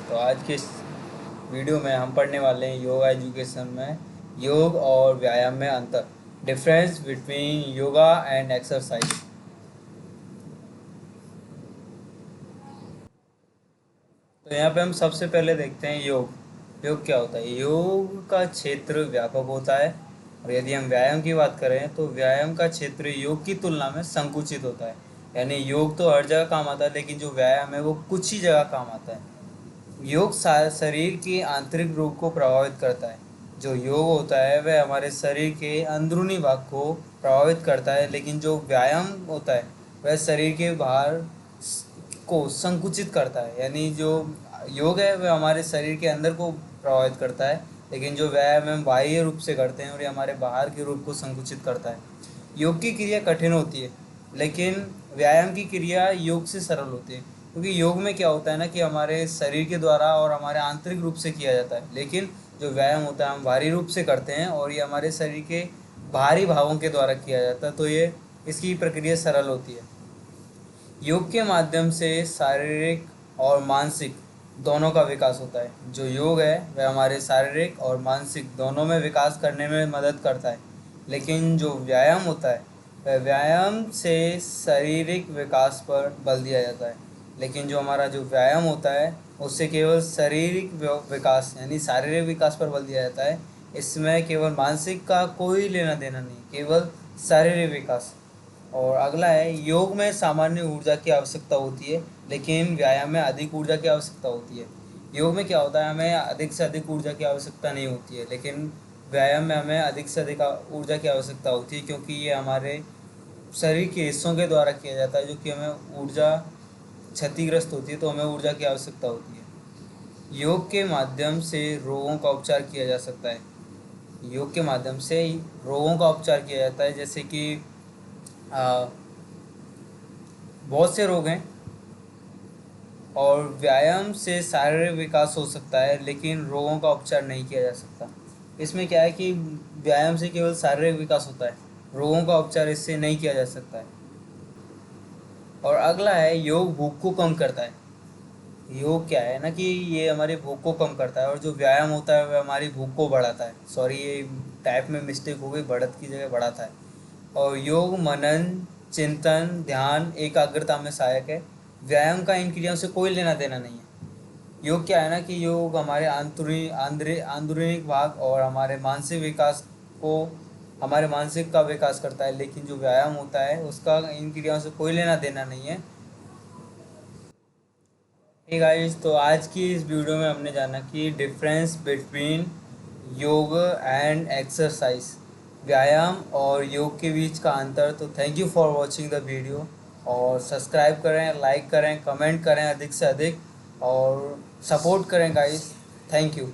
तो आज के इस वीडियो में हम पढ़ने वाले हैं योगा एजुकेशन में योग और व्यायाम में अंतर, difference between yoga and exercise. तो यहाँ पे हम सबसे पहले देखते हैं योग। योग क्या होता है? योग का क्षेत्र व्यापक होता है, और यदि हम व्यायाम की बात करें तो व्यायाम का क्षेत्र योग की तुलना में संकुचित होता है। यानी योग तो हर जगह काम आता है, लेकिन जो व्यायाम है वो कुछ ही जगह काम आता है। योग शरीर के आंतरिक रूप को प्रभावित करता है। जो योग होता है वह हमारे शरीर के अंदरूनी भाग को प्रभावित करता है, लेकिन जो व्यायाम होता है वह शरीर के बाहर को संकुचित करता है। यानी जो योग है वह हमारे शरीर के अंदर को प्रभावित करता है, लेकिन जो व्यायाम हम बाह्य रूप से करते हैं और ये हमारे बाहर के रूप को संकुचित करता है। योग की क्रिया कठिन होती है, लेकिन व्यायाम की क्रिया योग से सरल होती है। क्योंकि योग में क्या होता है ना कि हमारे शरीर के द्वारा और हमारे आंतरिक रूप से किया जाता है, लेकिन जो व्यायाम होता है हम बाहरी रूप से करते हैं और ये हमारे शरीर के बाहरी भागों के द्वारा किया जाता है। तो ये इसकी प्रक्रिया सरल होती है। योग के माध्यम से शारीरिक और मानसिक दोनों का विकास होता है। जो योग है वह हमारे शारीरिक और मानसिक दोनों में विकास करने में मदद करता है, लेकिन जो व्यायाम होता है वह व्यायाम से शारीरिक विकास पर बल दिया जाता है। लेकिन जो हमारा जो व्यायाम होता है उससे केवल शारीरिक विकास यानी शारीरिक विकास पर बल दिया जाता है। इसमें केवल मानसिक का कोई लेना देना नहीं, केवल शारीरिक विकास। और अगला है, योग में सामान्य ऊर्जा की आवश्यकता होती है, लेकिन व्यायाम में अधिक ऊर्जा की आवश्यकता होती है। योग में क्या होता है, हमें अधिक से अधिक ऊर्जा की आवश्यकता नहीं होती है, लेकिन व्यायाम में हमें अधिक से अधिक ऊर्जा की आवश्यकता होती है, क्योंकि ये हमारे शरीर के हिस्सों के द्वारा किया जाता है, जो कि हमें ऊर्जा क्षतिग्रस्त होती है तो हमें ऊर्जा की आवश्यकता होती है। योग के माध्यम से रोगों का उपचार किया जा सकता है। योग के माध्यम से रोगों का उपचार किया जाता है, जैसे कि बहुत से रोग हैं। और व्यायाम से शारीरिक विकास हो सकता है, लेकिन रोगों का उपचार नहीं किया जा सकता। इसमें क्या है कि व्यायाम से केवल शारीरिक विकास होता है, रोगों का उपचार इससे नहीं किया जा सकता है। और अगला है, योग भूख को कम करता है। योग क्या है ना कि ये हमारी भूख को कम करता है, और जो व्यायाम होता है वह हमारी भूख को बढ़ाता है। सॉरी, ये टाइप में मिस्टेक हो गई, बढ़त की जगह बढ़ाता है। और योग मनन, चिंतन, ध्यान, एकाग्रता में सहायक है। व्यायाम का इन क्रियाओं से कोई लेना देना नहीं है। योग क्या है ना कि योग हमारे आंतरिक भाग और हमारे मानसिक विकास को, हमारे मानसिक का विकास करता है, लेकिन जो व्यायाम होता है उसका इन क्रियाओं से कोई लेना देना नहीं है। हे गाइस, तो आज की इस वीडियो में हमने जाना कि डिफरेंस बिटवीन योग एंड एक्सरसाइज, व्यायाम और योग के बीच का अंतर। तो thank you for watching the video, और सब्सक्राइब करें, लाइक करें, कमेंट करें अधिक से अधिक, और सपोर्ट करें गाइस। Thank you.